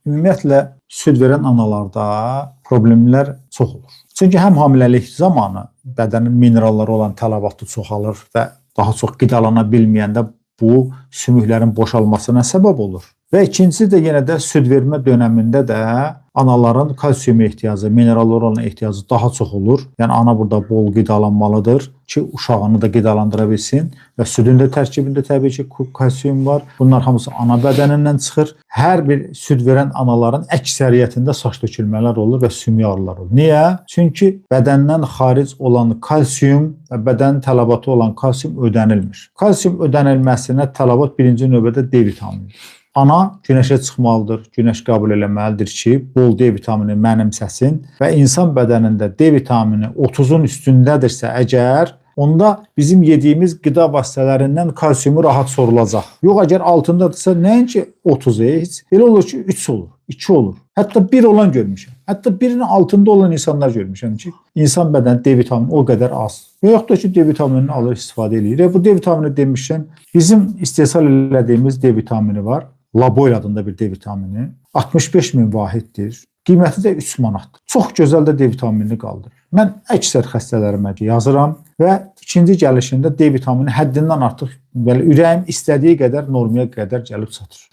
ümumiyyətlə süd verən analarda problemlər çox olur. Çünki həm hamiləlik zamanı bədənin mineralları olan tələbatı çoxalır və daha çox qidalana bilməyəndə bu sümüklərin boşalmasına səbəb olur. Və ikincisi də yenə də süd vermə dönəmində də anaların kalsium ehtiyacı, minerallar olan ehtiyacı daha çox olur. Yəni ana burada bol qidalanmalıdır ki, uşağını da qidalandıra bilsin və südün də tərkibində təbii ki, kalsium var. Bunlar hamısı ana bədənindən çıxır. Hər bir süd verən anaların əksəriyyətində saç tökülmələr olur və sümük ağrıları olur. Niyə? Çünki bədəndən xaric olan kalsium və bədən tələbatı olan kalsium ödənilmir. Kalsium ödənilməsinə tələbat birinci növbədə D vitaminidir. Ana günəşə çıxmalıdır, günəş qəbul eləməlidir ki, bol D vitamini mənimsəsin və insan bədənində D vitamini 30-un üstündədirsə əgər, onda bizim yediyimiz qida vasitələrindən kalsiumu rahat sorulacaq. Yox, əgər altındadırsa, nəinki 30 heç, elə olur ki, 3 olur, 2 olur. Hətta 1 olan görmüşəm. Hətta 1-in altında olan insanlar görmüşəm ki, insan bədəni D vitamini o qədər az. Və yaxud da ki, D vitaminini alır, istifadə edir. Bu D vitamini demişkən, bizim istehsal elədiyimiz D vitamini var. Laboil adında bir D vitamini. 65 min vahiddir. Qiyməti də 3 manatdır. Çox gözəl də D vitaminini qaldırır. Mən əksər xəstələrimə yazıram və ikinci gəlişində D vitamini həddindən artıq ürəyim istədiyi qədər normaya qədər gəlib çatır.